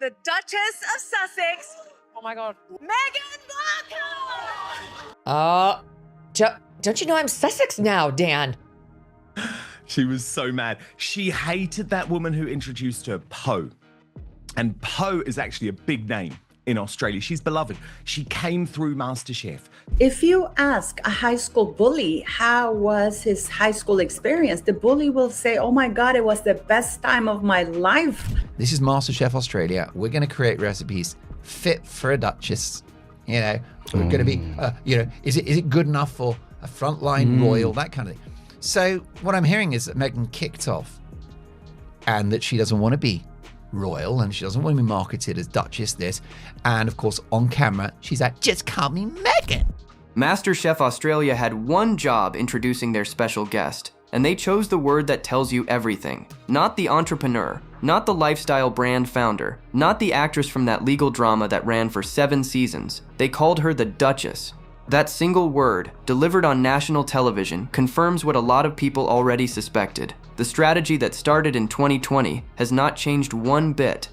the Duchess of Sussex, Oh my God. Meghan Markle! Don't you know I'm Sussex now, Dan? She was so mad. She hated that woman who introduced her, Poe. And Poe is actually a big name in Australia. She's beloved. She came through MasterChef. If you ask a high school bully how was his high school experience, the bully will say, oh my God, it was the best time of my life. This is MasterChef Australia. We're going to create recipes fit for a duchess. You know, we're going to be, is it good enough for a frontline royal, that kind of thing. So what I'm hearing is that Meghan kicked off and that she doesn't want to be royal and she doesn't want to be marketed as Duchess this. And of course, on camera, she's like, just call me Meghan. MasterChef Australia had one job introducing their special guest, and they chose the word that tells you everything. Not the entrepreneur, not the lifestyle brand founder, not the actress from that legal drama that ran for 7 seasons. They called her the Duchess. That single word, delivered on national television, confirms what a lot of people already suspected. The strategy that started in 2020 has not changed one bit.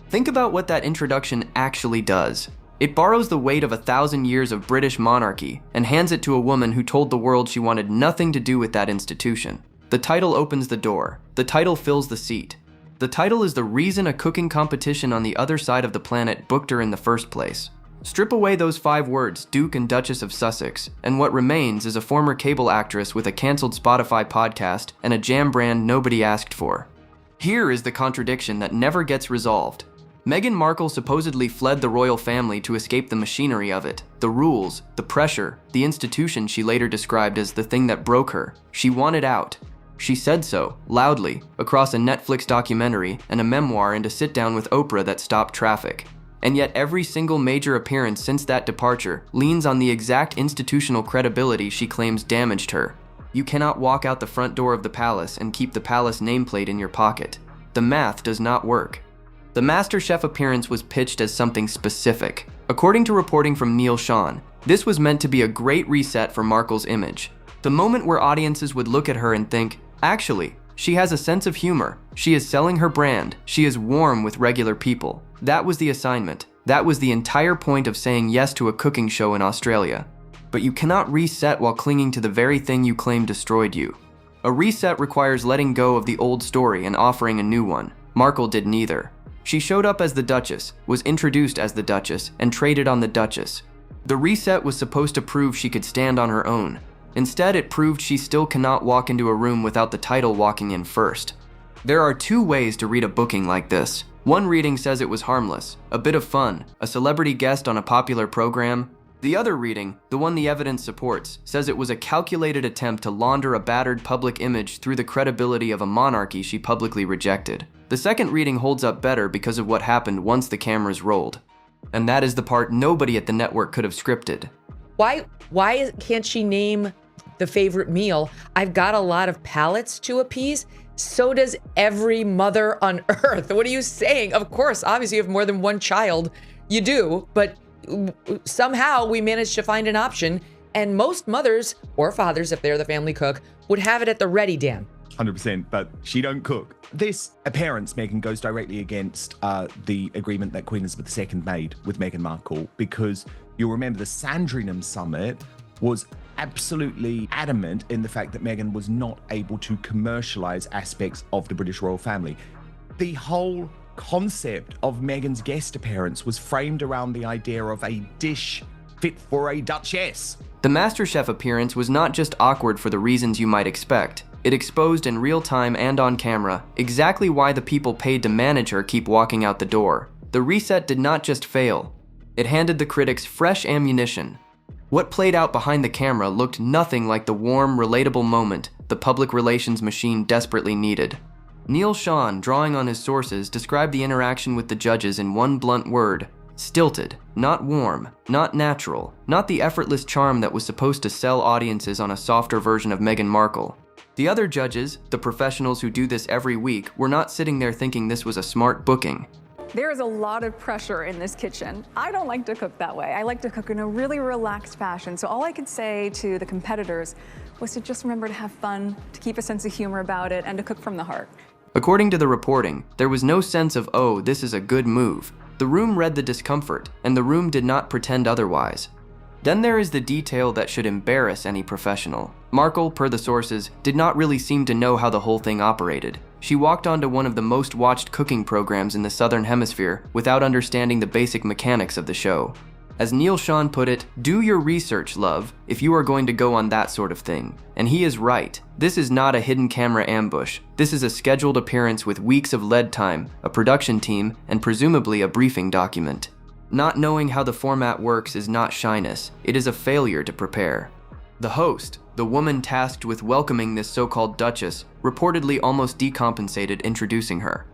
Think about what that introduction actually does. It borrows the weight of 1,000 years of British monarchy and hands it to a woman who told the world she wanted nothing to do with that institution. The title opens the door. The title fills the seat. The title is the reason a cooking competition on the other side of the planet booked her in the first place. Strip away those 5 words, Duke and Duchess of Sussex, and what remains is a former cable actress with a canceled Spotify podcast and a jam brand nobody asked for. Here is the contradiction that never gets resolved. Meghan Markle supposedly fled the royal family to escape the machinery of it, the rules, the pressure, the institution she later described as the thing that broke her. She wanted out. She said so, loudly, across a Netflix documentary and a memoir and a sit-down with Oprah that stopped traffic. And yet every single major appearance since that departure leans on the exact institutional credibility she claims damaged her. You cannot walk out the front door of the palace and keep the palace nameplate in your pocket. The math does not work. The MasterChef appearance was pitched as something specific. According to reporting from Neil Sean, this was meant to be a great reset for Markle's image. The moment where audiences would look at her and think, actually, she has a sense of humor. She is selling her brand. She is warm with regular people. That was the assignment. That was the entire point of saying yes to a cooking show in Australia. But you cannot reset while clinging to the very thing you claim destroyed you. A reset requires letting go of the old story and offering a new one. Markle did neither. She showed up as the Duchess, was introduced as the Duchess, and traded on the Duchess. The reset was supposed to prove she could stand on her own. Instead, it proved she still cannot walk into a room without the title walking in first. There are 2 ways to read a booking like this. One reading says it was harmless, a bit of fun, a celebrity guest on a popular program. The other reading, the one the evidence supports, says it was a calculated attempt to launder a battered public image through the credibility of a monarchy she publicly rejected. The second reading holds up better because of what happened once the cameras rolled. And that is the part nobody at the network could have scripted. Why can't she name the favorite meal? I've got a lot of palates to appease. So does every mother on earth. What are you saying? Of course, obviously you have more than one child. You do, but somehow we managed to find an option. And most mothers or fathers, if they're the family cook, would have it at the ready, Dan. 100%, but she don't cook. This appearance, Meghan, goes directly against the agreement that Queen Elizabeth II made with Meghan Markle, because you'll remember the Sandringham Summit was absolutely adamant in the fact that Meghan was not able to commercialize aspects of the British royal family. The whole concept of Meghan's guest appearance was framed around the idea of a dish fit for a duchess. The MasterChef appearance was not just awkward for the reasons you might expect. It exposed in real time and on camera exactly why the people paid to manage her keep walking out the door. The reset did not just fail. It handed the critics fresh ammunition. What played out behind the camera looked nothing like the warm, relatable moment the public relations machine desperately needed. Neil Sean, drawing on his sources, described the interaction with the judges in one blunt word: stilted, not warm, not natural, not the effortless charm that was supposed to sell audiences on a softer version of Meghan Markle. The other judges, the professionals who do this every week, were not sitting there thinking this was a smart booking. There is a lot of pressure in this kitchen. I don't like to cook that way. I like to cook in a really relaxed fashion. So all I could say to the competitors was to just remember to have fun, to keep a sense of humor about it, and to cook from the heart. According to the reporting, there was no sense of, oh, this is a good move. The room read the discomfort, and the room did not pretend otherwise. Then there is the detail that should embarrass any professional. Markle, per the sources, did not really seem to know how the whole thing operated. She walked onto one of the most watched cooking programs in the Southern Hemisphere without understanding the basic mechanics of the show. As Neil Sean put it, do your research, love, if you are going to go on that sort of thing. And he is right. This is not a hidden camera ambush. This is a scheduled appearance with weeks of lead time, a production team, and presumably a briefing document. Not knowing how the format works is not shyness, it is a failure to prepare. The host, the woman tasked with welcoming this so-called Duchess, reportedly almost decompensated introducing her.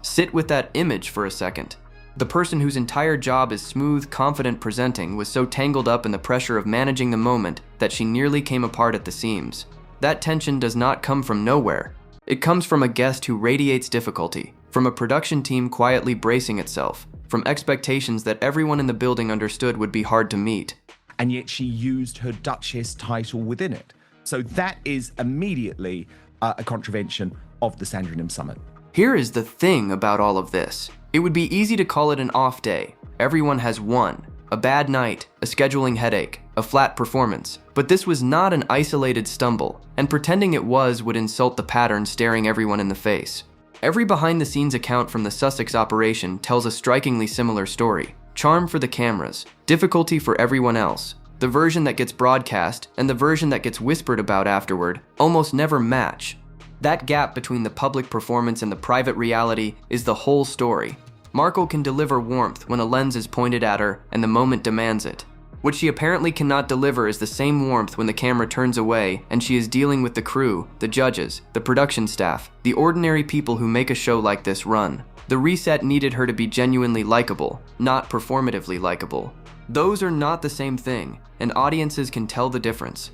Sit with that image for a second. The person whose entire job is smooth, confident presenting was so tangled up in the pressure of managing the moment that she nearly came apart at the seams. That tension does not come from nowhere. It comes from a guest who radiates difficulty, from a production team quietly bracing itself, from expectations that everyone in the building understood would be hard to meet. And yet she used her Duchess title within it. So that is immediately a contravention of the Sandringham Summit. Here is the thing about all of this. It would be easy to call it an off day. Everyone has one. A bad night, a scheduling headache, a flat performance. But this was not an isolated stumble, and pretending it was would insult the pattern staring everyone in the face. Every behind-the-scenes account from the Sussex operation tells a strikingly similar story. Charm for the cameras, difficulty for everyone else. The version that gets broadcast and the version that gets whispered about afterward almost never match. That gap between the public performance and the private reality is the whole story. Markle can deliver warmth when a lens is pointed at her and the moment demands it. What she apparently cannot deliver is the same warmth when the camera turns away and she is dealing with the crew, the judges, the production staff, the ordinary people who make a show like this run. The reset needed her to be genuinely likable, not performatively likable. Those are not the same thing, and audiences can tell the difference.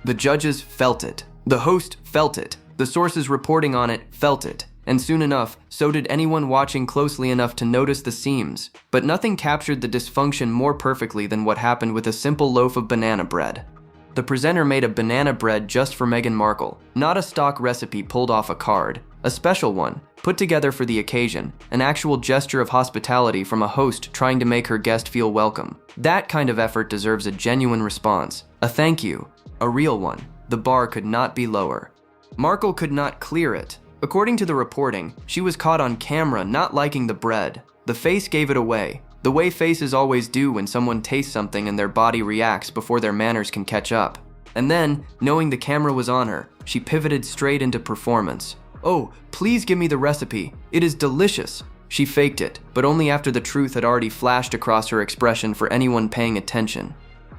The judges felt it. The host felt it. The sources reporting on it felt it. And soon enough, so did anyone watching closely enough to notice the seams. But nothing captured the dysfunction more perfectly than what happened with a simple loaf of banana bread. The presenter made a banana bread just for Meghan Markle, not a stock recipe pulled off a card. A special one, put together for the occasion, an actual gesture of hospitality from a host trying to make her guest feel welcome. That kind of effort deserves a genuine response, a thank you, a real one. The bar could not be lower. Markle could not clear it. According to the reporting, she was caught on camera not liking the bread. The face gave it away, the way faces always do when someone tastes something and their body reacts before their manners can catch up. And then, knowing the camera was on her, she pivoted straight into performance. Oh, please give me the recipe. It is delicious. She faked it, but only after the truth had already flashed across her expression for anyone paying attention.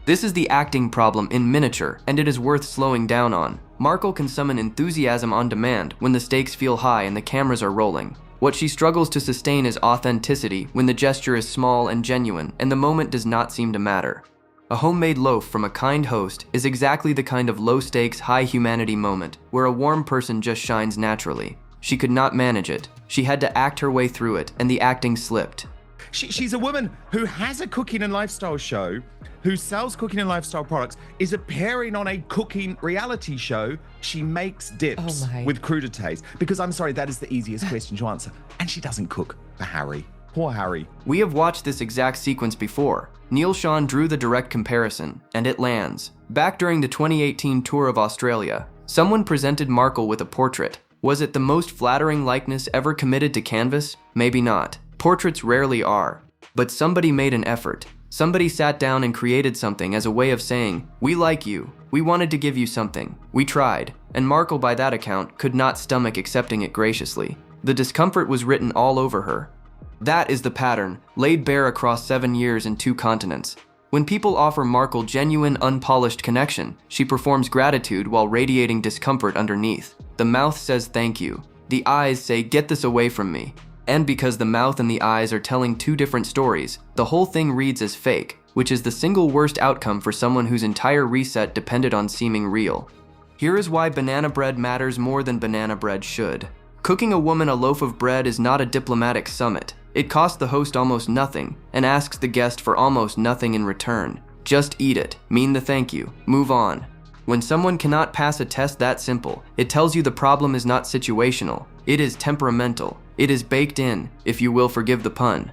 This is the acting problem in miniature, and it is worth slowing down on. Markle can summon enthusiasm on demand when the stakes feel high and the cameras are rolling. What she struggles to sustain is authenticity when the gesture is small and genuine and the moment does not seem to matter. A homemade loaf from a kind host is exactly the kind of low-stakes, high-humanity moment where a warm person just shines naturally. She could not manage it. She had to act her way through it, and the acting slipped. She's a woman who has a cooking and lifestyle show, who sells cooking and lifestyle products, is appearing on a cooking reality show. She makes dips with crudités. Because I'm sorry, that is the easiest question to answer. And she doesn't cook for Harry. Poor Harry. We have watched this exact sequence before. Neil Sean drew the direct comparison, and it lands. Back during the 2018 tour of Australia, someone presented Markle with a portrait. Was it the most flattering likeness ever committed to canvas? Maybe not. Portraits rarely are. But somebody made an effort. Somebody sat down and created something as a way of saying, we like you. We wanted to give you something. We tried. And Markle, by that account, could not stomach accepting it graciously. The discomfort was written all over her. That is the pattern, laid bare across 7 years and 2 continents. When people offer Markle genuine, unpolished connection, she performs gratitude while radiating discomfort underneath. The mouth says thank you. The eyes say get this away from me. And because the mouth and the eyes are telling 2 different stories, the whole thing reads as fake, which is the single worst outcome for someone whose entire reset depended on seeming real. Here is why banana bread matters more than banana bread should. Cooking a woman a loaf of bread is not a diplomatic summit. It costs the host almost nothing and asks the guest for almost nothing in return. Just eat it, mean the thank you, move on. When someone cannot pass a test that simple, it tells you the problem is not situational. It is temperamental. It is baked in, if you will forgive the pun.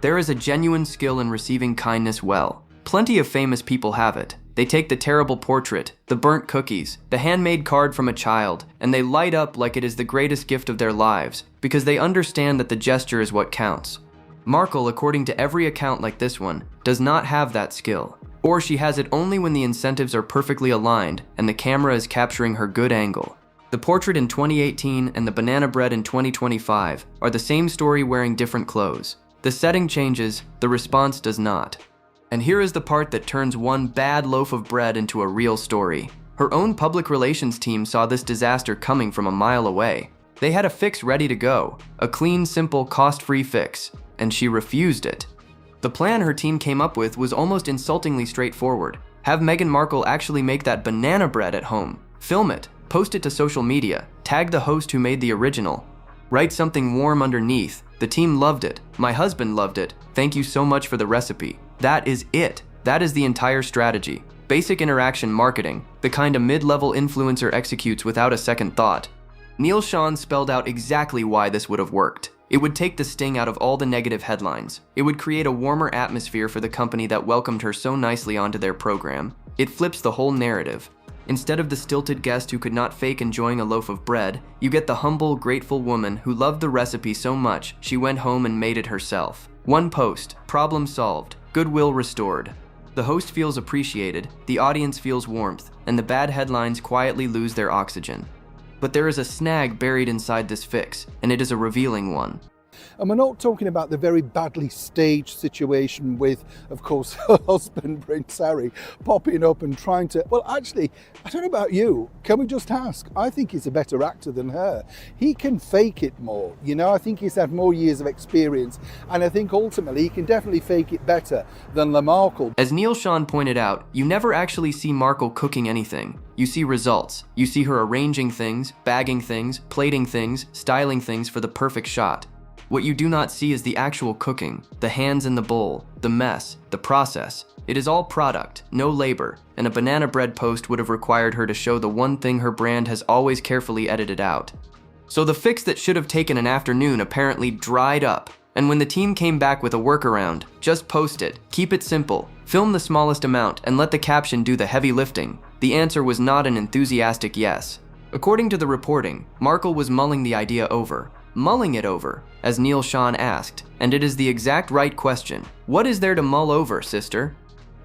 There is a genuine skill in receiving kindness well. Plenty of famous people have it. They take the terrible portrait, the burnt cookies, the handmade card from a child, and they light up like it is the greatest gift of their lives, because they understand that the gesture is what counts. Markle, according to every account like this one, does not have that skill. Or she has it only when the incentives are perfectly aligned and the camera is capturing her good angle. The portrait in 2018 and the banana bread in 2025 are the same story wearing different clothes. The setting changes, the response does not. And here is the part that turns one bad loaf of bread into a real story. Her own public relations team saw this disaster coming from a mile away. They had a fix ready to go, a clean, simple, cost-free fix, and she refused it. The plan her team came up with was almost insultingly straightforward. Have Meghan Markle actually make that banana bread at home, film it, post it to social media, tag the host who made the original, write something warm underneath. The team loved it. My husband loved it. Thank you so much for the recipe. That is it. That is the entire strategy. Basic interaction marketing, the kind a mid-level influencer executes without a second thought. Neil Sean spelled out exactly why this would have worked. It would take the sting out of all the negative headlines. It would create a warmer atmosphere for the company that welcomed her so nicely onto their program. It flips the whole narrative. Instead of the stilted guest who could not fake enjoying a loaf of bread, you get the humble, grateful woman who loved the recipe so much she went home and made it herself. One post, problem solved, goodwill restored. The host feels appreciated, the audience feels warmth, and the bad headlines quietly lose their oxygen. But there is a snag buried inside this fix, and it is a revealing one. And we're not talking about the very badly staged situation with, of course, her husband, Prince Harry, popping up and trying to... Well, actually, I don't know about you. Can we just ask? I think he's a better actor than her. He can fake it more. You know, I think he's had more years of experience. And I think ultimately he can definitely fake it better than Markle. As Neil Sean pointed out, you never actually see Markle cooking anything. You see results. You see her arranging things, bagging things, plating things, styling things for the perfect shot. What you do not see is the actual cooking, the hands in the bowl, the mess, the process. It is all product, no labor, and a banana bread post would have required her to show the one thing her brand has always carefully edited out. So the fix that should have taken an afternoon apparently dried up, and when the team came back with a workaround, just post it, keep it simple, film the smallest amount, and let the caption do the heavy lifting, the answer was not an enthusiastic yes. According to the reporting, Markle was mulling the idea over. Mulling it over, as Neil Sean asked, and it is the exact right question. What is there to mull over, sister?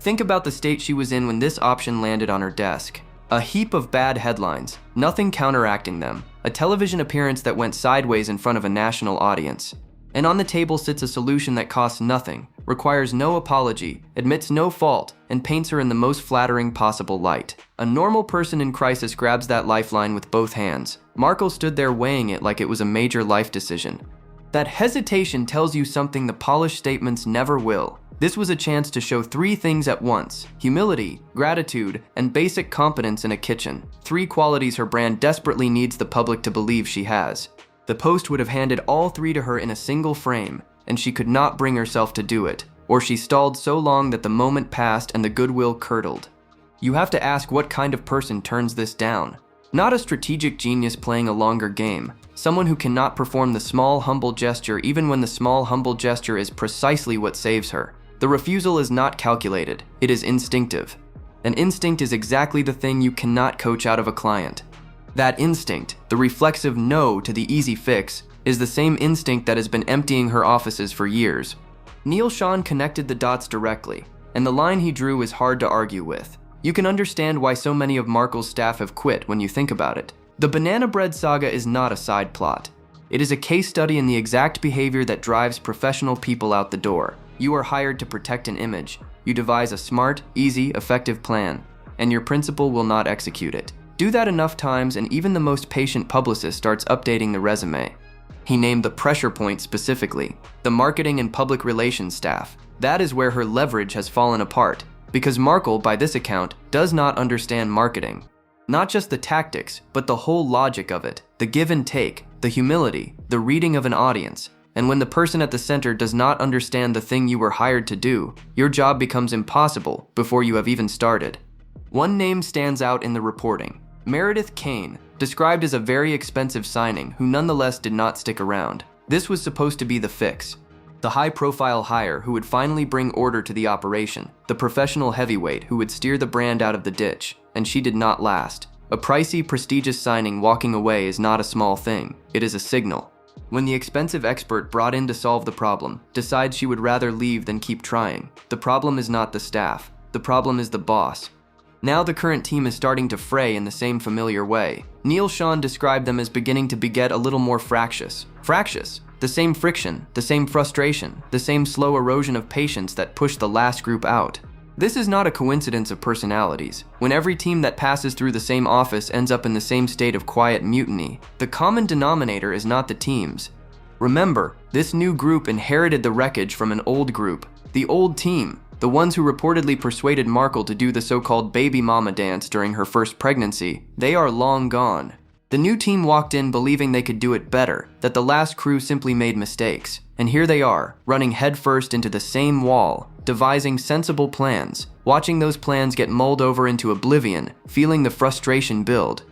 Think about the state she was in when this option landed on her desk. A heap of bad headlines, nothing counteracting them, a television appearance that went sideways in front of a national audience. And on the table sits a solution that costs nothing, requires no apology, admits no fault, and paints her in the most flattering possible light. A normal person in crisis grabs that lifeline with both hands. Markle stood there weighing it like it was a major life decision. That hesitation tells you something the polished statements never will. This was a chance to show three things at once: humility, gratitude, and basic competence in a kitchen. Three qualities her brand desperately needs the public to believe she has. The post would have handed all three to her in a single frame, and she could not bring herself to do it, or she stalled so long that the moment passed and the goodwill curdled. You have to ask what kind of person turns this down. Not a strategic genius playing a longer game, someone who cannot perform the small, humble gesture even when the small, humble gesture is precisely what saves her. The refusal is not calculated, it is instinctive. An instinct is exactly the thing you cannot coach out of a client. That instinct, the reflexive no to the easy fix, is the same instinct that has been emptying her offices for years. Neil Sean connected the dots directly, and the line he drew is hard to argue with. You can understand why so many of Markle's staff have quit when you think about it. The banana bread saga is not a side plot. It is a case study in the exact behavior that drives professional people out the door. You are hired to protect an image. You devise a smart, easy, effective plan, and your principal will not execute it. Do that enough times and even the most patient publicist starts updating the resume. He named the pressure point specifically, the marketing and public relations staff. That is where her leverage has fallen apart, because Markle, by this account, does not understand marketing. Not just the tactics, but the whole logic of it, the give and take, the humility, the reading of an audience. And when the person at the center does not understand the thing you were hired to do, your job becomes impossible before you have even started. One name stands out in the reporting: Meredith Kane, described as a very expensive signing who nonetheless did not stick around. This was supposed to be the fix. The high-profile hire who would finally bring order to the operation, the professional heavyweight who would steer the brand out of the ditch, and she did not last. A pricey, prestigious signing walking away is not a small thing. It is a signal. When the expensive expert brought in to solve the problem decides she would rather leave than keep trying, the problem is not the staff. The problem is the boss. Now the current team is starting to fray in the same familiar way. Neil Sean described them as beginning to beget a little more fractious. Fractious. The same friction, the same frustration, the same slow erosion of patience that pushed the last group out. This is not a coincidence of personalities. When every team that passes through the same office ends up in the same state of quiet mutiny, the common denominator is not the teams. Remember, this new group inherited the wreckage from an old group. The old team, the ones who reportedly persuaded Markle to do the so-called baby mama dance during her first pregnancy, they are long gone. The new team walked in believing they could do it better, that the last crew simply made mistakes. And here they are, running headfirst into the same wall, devising sensible plans, watching those plans get mulled over into oblivion, feeling the frustration build.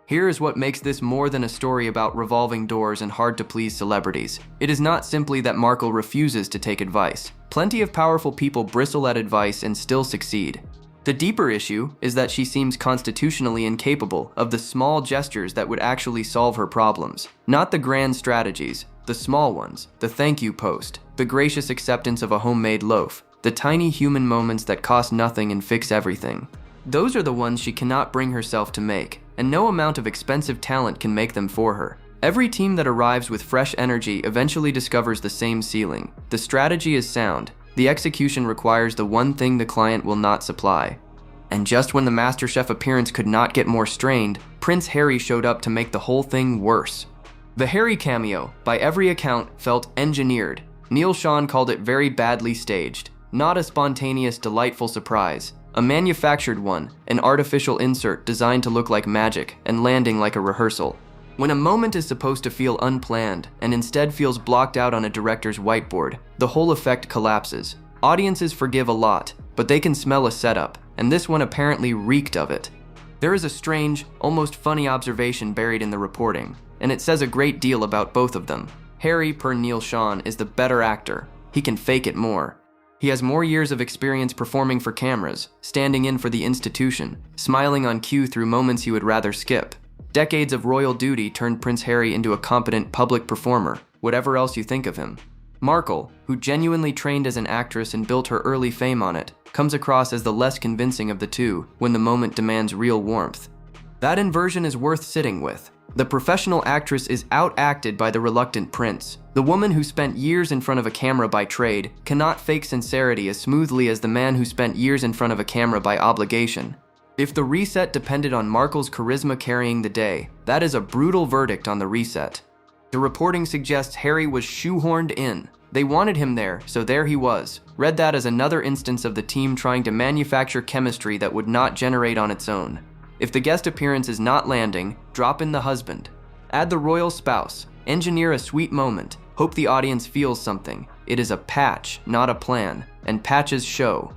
Here is what makes this more than a story about revolving doors and hard-to-please celebrities. It is not simply that Markle refuses to take advice. Plenty of powerful people bristle at advice and still succeed. The deeper issue is that she seems constitutionally incapable of the small gestures that would actually solve her problems. Not the grand strategies, the small ones, the thank you post, the gracious acceptance of a homemade loaf, the tiny human moments that cost nothing and fix everything. Those are the ones she cannot bring herself to make, and no amount of expensive talent can make them for her. Every team that arrives with fresh energy eventually discovers the same ceiling. The strategy is sound. The execution requires the one thing the client will not supply. And just when the MasterChef appearance could not get more strained, Prince Harry showed up to make the whole thing worse. The Harry cameo, by every account, felt engineered. Neil Sean called it very badly staged. Not a spontaneous, delightful surprise. A manufactured one, an artificial insert designed to look like magic and landing like a rehearsal. When a moment is supposed to feel unplanned and instead feels blocked out on a director's whiteboard, the whole effect collapses. Audiences forgive a lot, but they can smell a setup, and this one apparently reeked of it. There is a strange, almost funny observation buried in the reporting, and it says a great deal about both of them. Harry, per Neil Sean, is the better actor. He can fake it more. He has more years of experience performing for cameras, standing in for the institution, smiling on cue through moments you would rather skip. Decades of royal duty turned Prince Harry into a competent public performer, whatever else you think of him. Markle, who genuinely trained as an actress and built her early fame on it, comes across as the less convincing of the two when the moment demands real warmth. That inversion is worth sitting with. The professional actress is outacted by the reluctant prince. The woman who spent years in front of a camera by trade cannot fake sincerity as smoothly as the man who spent years in front of a camera by obligation. If the reset depended on Markle's charisma carrying the day, that is a brutal verdict on the reset. The reporting suggests Harry was shoehorned in. They wanted him there, so there he was. Read that as another instance of the team trying to manufacture chemistry that would not generate on its own. If the guest appearance is not landing, drop in the husband. Add the royal spouse. Engineer a sweet moment. Hope the audience feels something. It is a patch, not a plan, and patches show.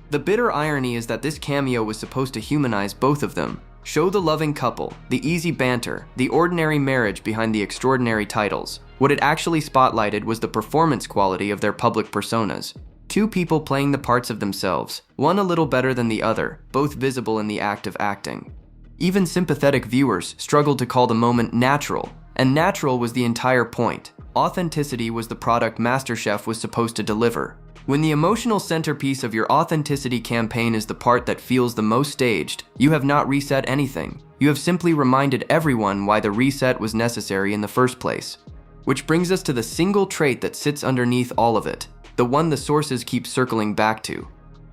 The bitter irony is that this cameo was supposed to humanize both of them, show the loving couple, the easy banter, the ordinary marriage behind the extraordinary titles. What it actually spotlighted was the performance quality of their public personas. Two people playing the parts of themselves, one a little better than the other, both visible in the act of acting. Even sympathetic viewers struggled to call the moment natural, and natural was the entire point. Authenticity was the product MasterChef was supposed to deliver. When the emotional centerpiece of your authenticity campaign is the part that feels the most staged, you have not reset anything. You have simply reminded everyone why the reset was necessary in the first place. Which brings us to the single trait that sits underneath all of it, the one the sources keep circling back to.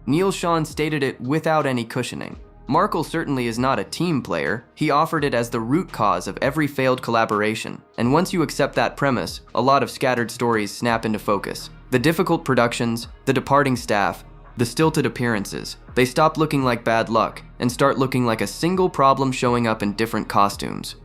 Neil Sean stated it without any cushioning. Markle certainly is not a team player. He offered it as the root cause of every failed collaboration. And once you accept that premise, a lot of scattered stories snap into focus. The difficult productions, the departing staff, the stilted appearances, they stop looking like bad luck and start looking like a single problem showing up in different costumes.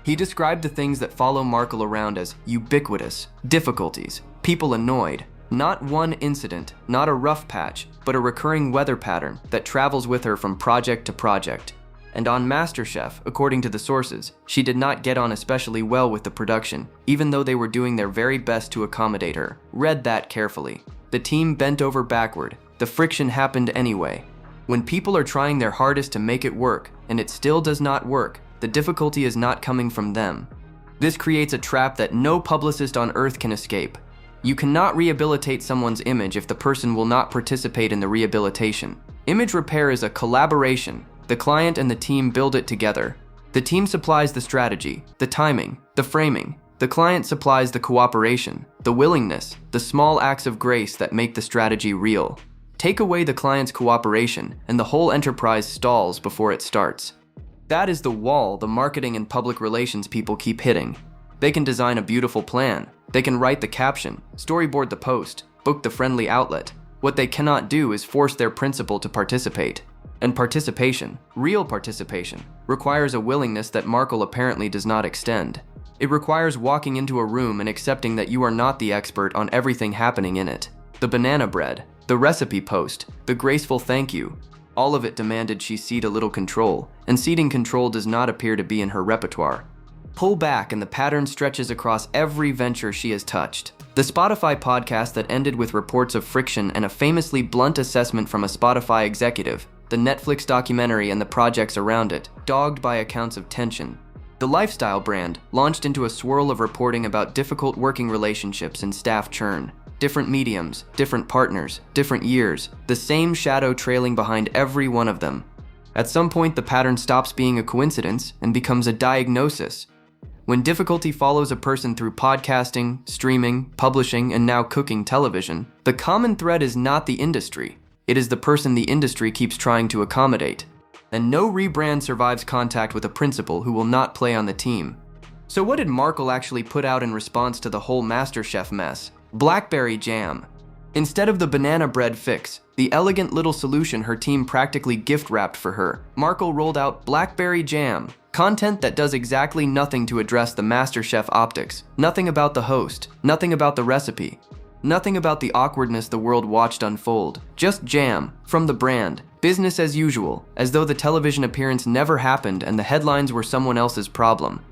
He described the things that follow Markle around as ubiquitous, difficulties, people annoyed. Not one incident, not a rough patch, but a recurring weather pattern that travels with her from project to project. And on MasterChef, according to the sources, she did not get on especially well with the production, even though they were doing their very best to accommodate her. Read that carefully. The team bent over backward. The friction happened anyway. When people are trying their hardest to make it work, and it still does not work, the difficulty is not coming from them. This creates a trap that no publicist on earth can escape. You cannot rehabilitate someone's image if the person will not participate in the rehabilitation. Image repair is a collaboration. The client and the team build it together. The team supplies the strategy, the timing, the framing. The client supplies the cooperation, the willingness, the small acts of grace that make the strategy real. Take away the client's cooperation, and the whole enterprise stalls before it starts. That is the wall the marketing and public relations people keep hitting. They can design a beautiful plan. They can write the caption, storyboard the post, book the friendly outlet. What they cannot do is force their principal to participate. And participation, real participation, requires a willingness that Markle apparently does not extend. It requires walking into a room and accepting that you are not the expert on everything happening in it. The banana bread, the recipe post, the graceful thank you, all of it demanded she cede a little control, and ceding control does not appear to be in her repertoire. Pull back and the pattern stretches across every venture she has touched. The Spotify podcast that ended with reports of friction and a famously blunt assessment from a Spotify executive, the Netflix documentary and the projects around it, dogged by accounts of tension. The lifestyle brand launched into a swirl of reporting about difficult working relationships and staff churn. Different mediums, different partners, different years, the same shadow trailing behind every one of them. At some point, the pattern stops being a coincidence and becomes a diagnosis. When difficulty follows a person through podcasting, streaming, publishing, and now cooking television, the common thread is not the industry. It is the person the industry keeps trying to accommodate. And no rebrand survives contact with a principal who will not play on the team. So what did Markle actually put out in response to the whole MasterChef mess? Blackberry jam. Instead of the banana bread fix, the elegant little solution her team practically gift-wrapped for her, Markle rolled out blackberry jam. Content that does exactly nothing to address the MasterChef optics. Nothing about the host. Nothing about the recipe. Nothing about the awkwardness the world watched unfold. Just jam, from the brand. Business as usual, as though the television appearance never happened and the headlines were someone else's problem.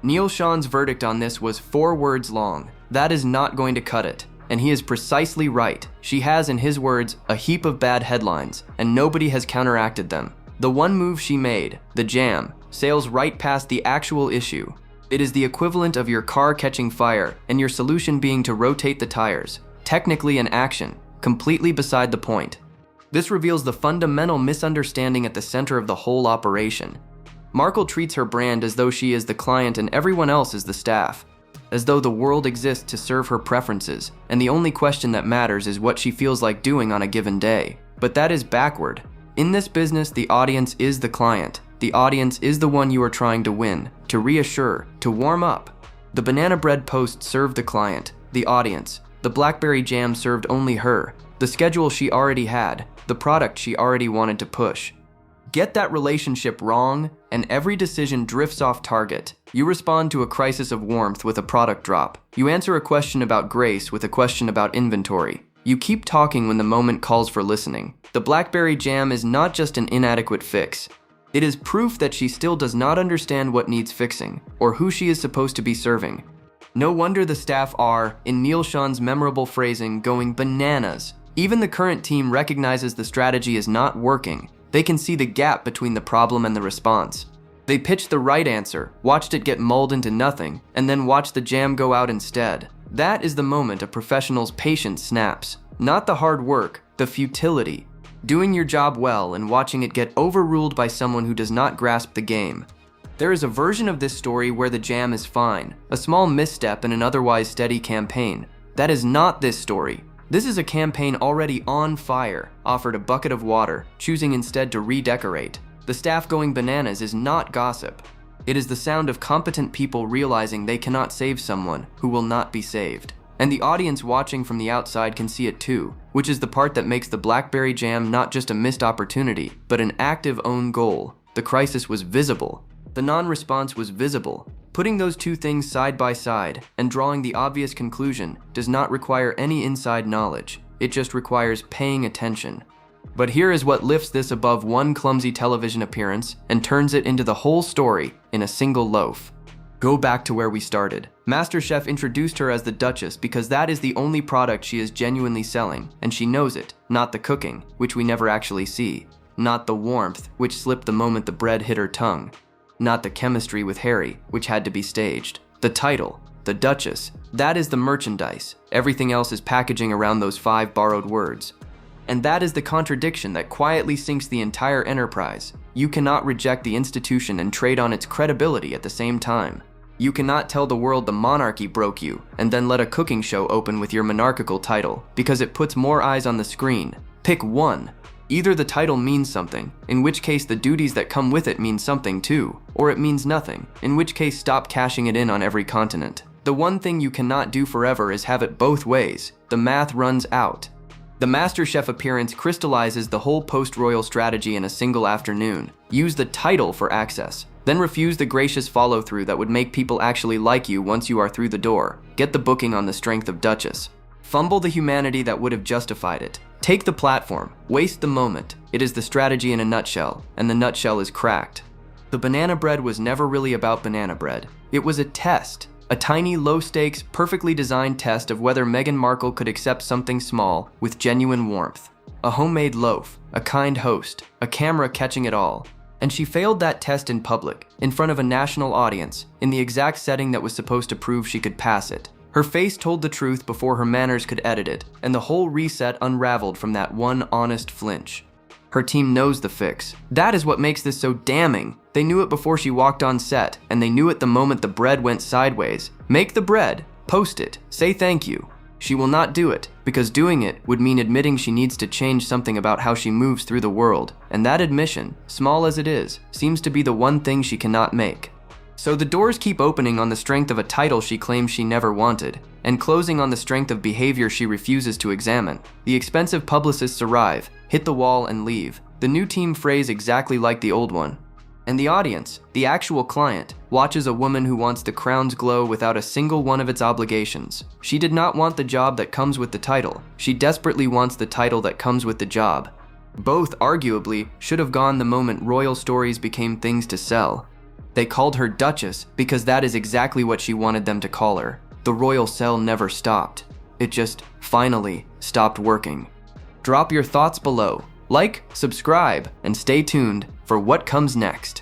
Neil Sean's verdict on this was 4 words long. That is not going to cut it. And he is precisely right. She has, in his words, a heap of bad headlines, and nobody has counteracted them. The one move she made, the jam, sails right past the actual issue. It is the equivalent of your car catching fire and your solution being to rotate the tires. Technically an action, completely beside the point. This reveals the fundamental misunderstanding at the center of the whole operation. Markle treats her brand as though she is the client and everyone else is the staff. As though the world exists to serve her preferences, and the only question that matters is what she feels like doing on a given day. But that is backward. In this business, the audience is the client. The audience is the one you are trying to win, to reassure, to warm up. The banana bread post served the client, the audience. The blackberry jam served only her, the schedule she already had, the product she already wanted to push. Get that relationship wrong, and every decision drifts off target. You respond to a crisis of warmth with a product drop. You answer a question about grace with a question about inventory. You keep talking when the moment calls for listening. The blackberry jam is not just an inadequate fix. It is proof that she still does not understand what needs fixing, or who she is supposed to be serving. No wonder the staff are, in Neil Sean's memorable phrasing, going bananas. Even the current team recognizes the strategy is not working. They can see the gap between the problem and the response. They pitched the right answer, watched it get mulled into nothing, and then watched the jam go out instead. That is the moment a professional's patience snaps. Not the hard work, the futility. Doing your job well and watching it get overruled by someone who does not grasp the game. There is a version of this story where the jam is fine, a small misstep in an otherwise steady campaign. That is not this story. This is a campaign already on fire, offered a bucket of water, choosing instead to redecorate. The staff going bananas is not gossip. It is the sound of competent people realizing they cannot save someone who will not be saved. And the audience watching from the outside can see it too, which is the part that makes the blackberry jam not just a missed opportunity, but an active own goal. The crisis was visible. The non-response was visible. Putting those two things side by side and drawing the obvious conclusion does not require any inside knowledge. It just requires paying attention. But here is what lifts this above one clumsy television appearance and turns it into the whole story in a single loaf. Go back to where we started. MasterChef introduced her as the Duchess because that is the only product she is genuinely selling, and she knows it, not the cooking, which we never actually see, not the warmth, which slipped the moment the bread hit her tongue, not the chemistry with Harry, which had to be staged. The title, the Duchess, that is the merchandise. Everything else is packaging around those 5 borrowed words. And that is the contradiction that quietly sinks the entire enterprise. You cannot reject the institution and trade on its credibility at the same time. You cannot tell the world the monarchy broke you and then let a cooking show open with your monarchical title because it puts more eyes on the screen. Pick one. Either the title means something, in which case the duties that come with it mean something too, or it means nothing, in which case stop cashing it in on every continent. The one thing you cannot do forever is have it both ways. The math runs out. The MasterChef appearance crystallizes the whole post-royal strategy in a single afternoon. Use the title for access. Then refuse the gracious follow-through that would make people actually like you once you are through the door. Get the booking on the strength of Duchess. Fumble the humanity that would have justified it. Take the platform. Waste the moment. It is the strategy in a nutshell, and the nutshell is cracked. The banana bread was never really about banana bread. It was a test. A tiny, low-stakes, perfectly designed test of whether Meghan Markle could accept something small with genuine warmth. A homemade loaf, a kind host, a camera catching it all. And she failed that test in public, in front of a national audience, in the exact setting that was supposed to prove she could pass it. Her face told the truth before her manners could edit it, and the whole reset unraveled from that one honest flinch. Her team knows the fix. That is what makes this so damning. They knew it before she walked on set, and they knew it the moment the bread went sideways. Make the bread, post it, say thank you. She will not do it, because doing it would mean admitting she needs to change something about how she moves through the world, and that admission, small as it is, seems to be the one thing she cannot make. So the doors keep opening on the strength of a title she claims she never wanted, and closing on the strength of behavior she refuses to examine. The expensive publicists arrive, hit the wall, and leave. The new team phrase exactly like the old one. And the audience, the actual client, watches a woman who wants the crown's glow without a single one of its obligations. She did not want the job that comes with the title. She desperately wants the title that comes with the job. Both, arguably, should have gone the moment royal stories became things to sell. They called her Duchess because that is exactly what she wanted them to call her. The royal cell never stopped. It just, finally, stopped working. Drop your thoughts below. Like, subscribe, and stay tuned for what comes next.